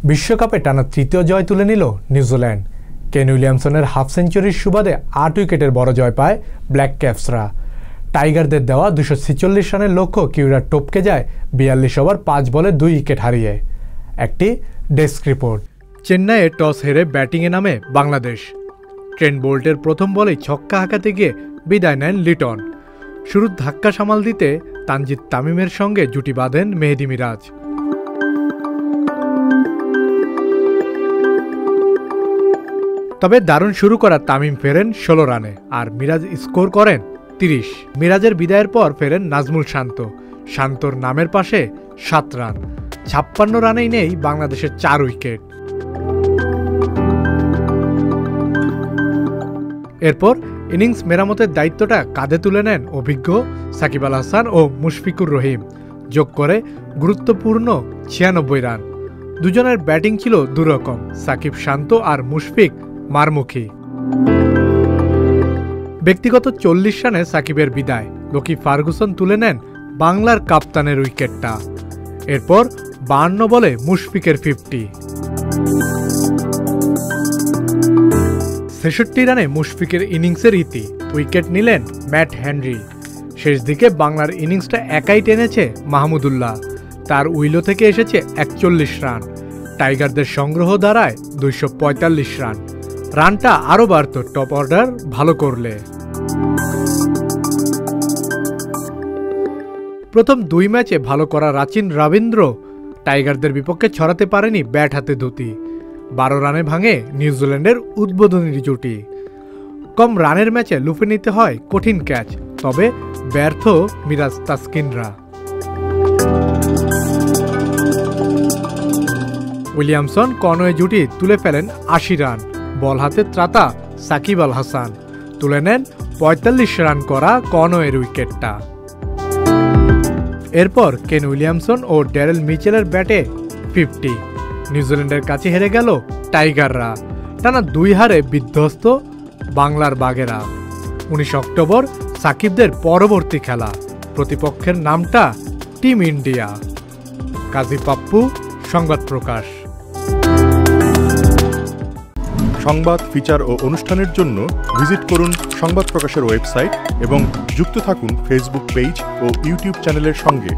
বিশ্বকাপে টানা তৃতীয় জয় তুলে নিল নিউজিল্যান্ড। কেন উইলিয়ামসনের হাফ সেঞ্চুরির সুবাদে ৮ উইকেটের বড় জয় পায় ব্ল্যাক ক্যাপসরা। টাইগারদের দেওয়া ২৪৬ রানের লক্ষ্য কিউরা টপকে যায় ৪২ ওভার ৫ বলে ২ উইকেট হারিয়ে। একটি ডেস্ক রিপোর্ট। চেন্নাইয়ে টস হেরে ব্যাটিংয়ে নামে বাংলাদেশ। ট্রেন্ট বোল্টের প্রথম বলেই ছক্কা হাঁকাতে গিয়ে বিদায় নেন লিটন। শুরুর ধাক্কা সামাল দিতে তানজিদ তামিমের সঙ্গে জুটি বাঁধেন মেহেদী মিরাজ। তবে দারুণ শুরু করা তামিম ফেরেন ১৬ রানে, আর মিরাজ স্কোর করেন ৩০। মিরাজের বিদায়ের পর ফেরেন নাজমুল শান্ত। শান্তর নামের পাশে ৭ রান। ৫৬ রানেই নেই বাংলাদেশের ৪ উইকেট। এরপর ইনিংস মেরামতের দায়িত্বটা কাঁধে তুলে নেন অভিজ্ঞ সাকিব আল হাসান ও মুশফিকুর রহিম। যোগ করে গুরুত্বপূর্ণ ৯৬ রান। দুজনের ব্যাটিং ছিল দুরকম, সাকিব শান্ত আর মুশফিক মারমুখী। ব্যক্তিগত ৪০ রানে সাকিবের বিদায়। লকি ফার্গুসন তুলে নেন বাংলার কাপ্তানের উইকেটটা। এরপর ৫২ বলে মুশফিকের ৫০। ৬৬ রানে মুশফিকের ইনিংসের ইতি। উইকেট নিলেন ম্যাট হেনরি। শেষ দিকে বাংলার ইনিংসটা একাই টেনেছে মাহমুদুল্লাহ। তার উইলো থেকে এসেছে ৪১ রান। টাইগারদের সংগ্রহ দাঁড়ায় ২৪৫ রান। রানটা আরও বাড়ত টপ অর্ডার ভালো করলে। প্রথম ২ ম্যাচে ভালো করা রাচিন রবীন্দ্র টাইগারদের বিপক্ষে ছড়াতে পারেনি ব্যাট হাতে ধুতি। ১২ রানে ভাঙে নিউজিল্যান্ডের উদ্বোধনী জুটি। কম রানের ম্যাচে লুফে নিতে হয় কঠিন ক্যাচ, তবে ব্যর্থ মিরাজ তাসকিনরা। উইলিয়ামসন কনওয়ে জুটি তুলে ফেলেন ৮০ রান। বল হাতে ত্রাতা সাকিব আল হাসান তুলে নেন ৪৫ রান করা কনওয়ের উইকেটটা। এরপর কেন উইলিয়ামসন ও ড্যারেল মিচেলের ব্যাটে ৫০। নিউজিল্যান্ডের কাছে হেরে গেল টাইগাররা। টানা ২ হারে বিধ্বস্ত বাংলার বাঘেরা। ১৯ অক্টোবর সাকিবদের পরবর্তী খেলা। প্রতিপক্ষের নামটা টিম ইন্ডিয়া। কাজী পাপ্পু, সংবাদ প্রকাশ। সংবাদ, ফিচার ও অনুষ্ঠানের জন্য ভিজিট করুন সংবাদ প্রকাশের ওয়েবসাইট এবং যুক্ত থাকুন ফেসবুক পেজ ও ইউটিউব চ্যানেলের সঙ্গে।